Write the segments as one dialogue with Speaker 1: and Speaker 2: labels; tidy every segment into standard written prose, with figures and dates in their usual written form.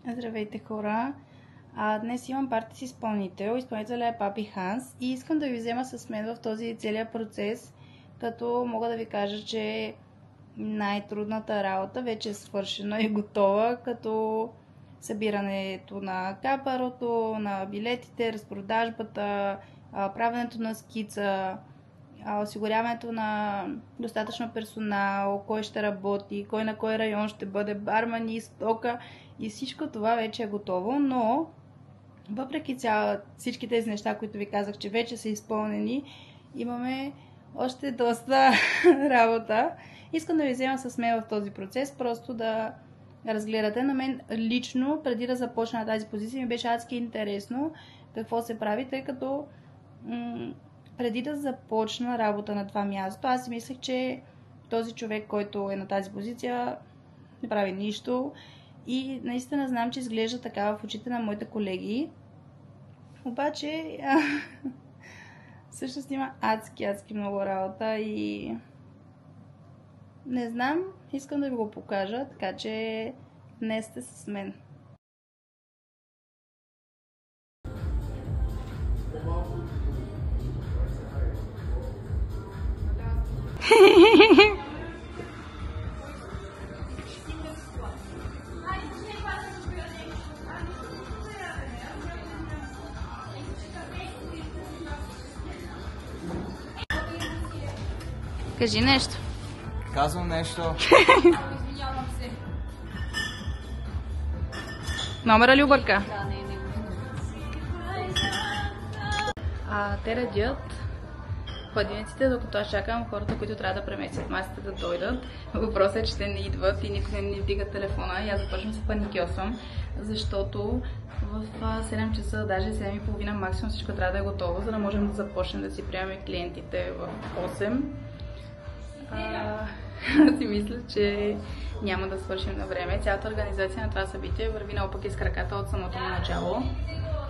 Speaker 1: Здравейте, хора! Днес имам парти с изпълнител. Изпълнителят е Папи Ханс и искам да ви взема с мен в този целият процес, като мога да ви кажа, че най-трудната работа вече е свършена и готова, като събирането на капарото, на билетите, разпродажбата, правенето на скица, осигуряването на достатъчно персонал, кой ще работи, кой на кой район ще бъде бармани, стока и всичко това вече е готово, но въпреки всички тези неща, които ви казах, че вече са изпълнени, имаме още доста работа. Искам да ви взема с мен в този процес, просто да разгледате. На мен лично, преди да започна на тази позиция, ми беше адски интересно какво се прави, тъй като преди да започна работа на това място, аз си мислех, че този човек, който е на тази позиция, не прави нищо. И наистина знам, че изглежда така в очите на моите колеги. Обаче, всъщност има адски много работа и не знам, искам да ви го покажа, така че днес сте с мен. Кажи нещо.
Speaker 2: Казвам нещо.
Speaker 1: Номера ли обърка? Те редят хладилниците, докато аз чакам хората, които трябва да преместят масите да дойдат. Въпросът е, че те не идват и никой не ми вдига телефона и аз започвам се паникьосвам, защото в 7 часа, даже 7:30 максимум всичко трябва да е готово, за да можем да започнем да си приемаме клиентите в 8. Си мисля, че няма да свършим на време. Цялата организация на това събитие върви наопаки с краката от самото му начало.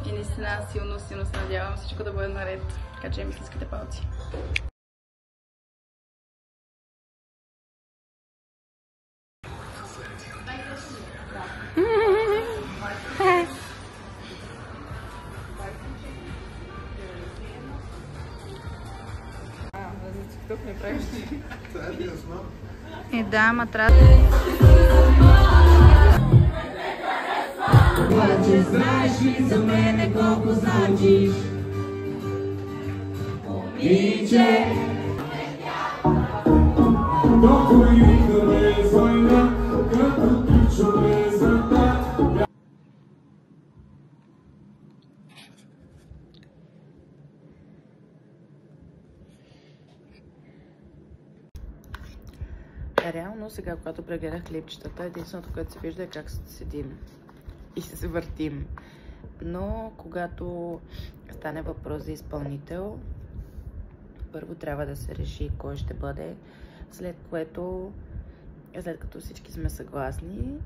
Speaker 1: И наистина силно се надявам всичко да бъде наред. Така че ми стискате палци.
Speaker 2: Тук не правиш ти.
Speaker 1: Да, ама трябва.
Speaker 3: Обаче знаеш ли за мене колко значиш? Момиче, колко и да ме звъня, като ти човезата.
Speaker 4: Реално сега, когато прегледах клипчетата, единственото, което се вижда е как седим и се въртим. Но когато стане въпрос за изпълнител, първо трябва да се реши кой ще бъде, след като всички сме съгласни,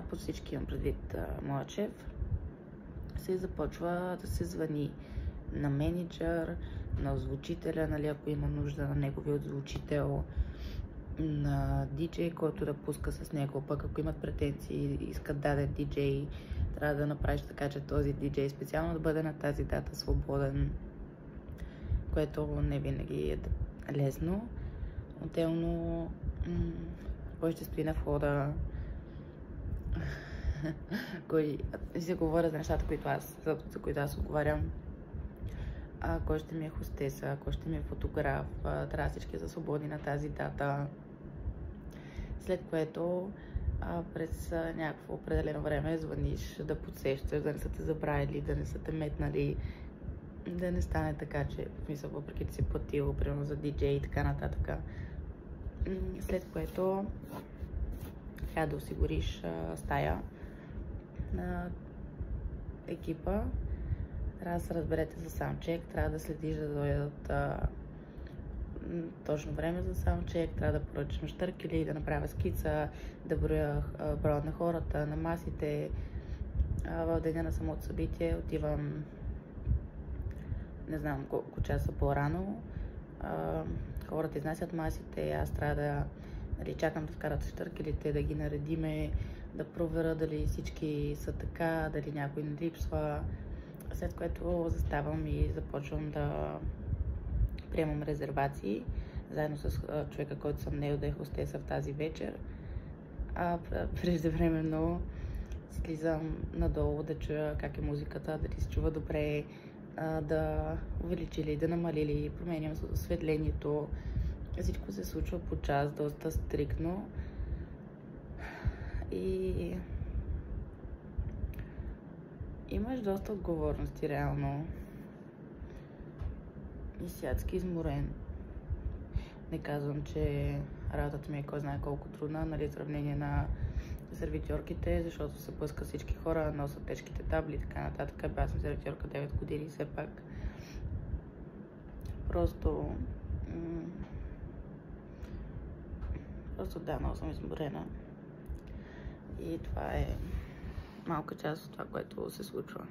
Speaker 4: по всички имам предвид моят шеф, се започва да се звъни на менеджер, на озвучителя, нали, ако има нужда на неговия озвучител, на диджей, който да пуска с него, пък ако имат претенции, искат даден диджей, трябва да направиш така, че този диджей специално да бъде на тази дата свободен, което не винаги е лесно. Отделно, кой ще стои на входа, кой ще говоря за нещата, за които аз отговарям, кой ще ми е хостеса, кой ще ми е фотограф, трябва всички да са свободни на тази дата. След което през някакво определено време звъниш да подсещаш, да не са те забравили, да не са те метнали, да не стане така, че въпреки че си платил, примерно за диджей и така нататък. След което трябва да осигуриш стая на екипа. Трябва да се разберете за саундчек, трябва да следиш да дойдат точно време за саундчек, трябва да поръчам щъркели, да направя скица, да броя броя на хората, на масите. В деня на самото събитие отивам не знам колко часа по-рано. Хората изнасят масите, аз трябва да чакам да вкарат щъркелите, да ги наредиме, да проверя дали всички са така, дали някой не липсва, след което заставам и започвам да приемам резервации, заедно с човека, който съм наел да е хостеса в тази вечер. Преждевременно слизам надолу да чуя как е музиката, дали се чува добре, да увеличи или да намали или променям осветлението. Всичко се случва по час, доста стриктно. И имаш доста отговорности, реално. И си адски изморен. Не казвам, че работата ми е кой знае колко трудна, нали, в сравнение на сервитьорките, защото се блъска всички хора, носят тежките табли и така нататък. Аз съм сервитьорка 9 години, все пак. Просто да, много съм изморена. И това е малка част от това, което се случва.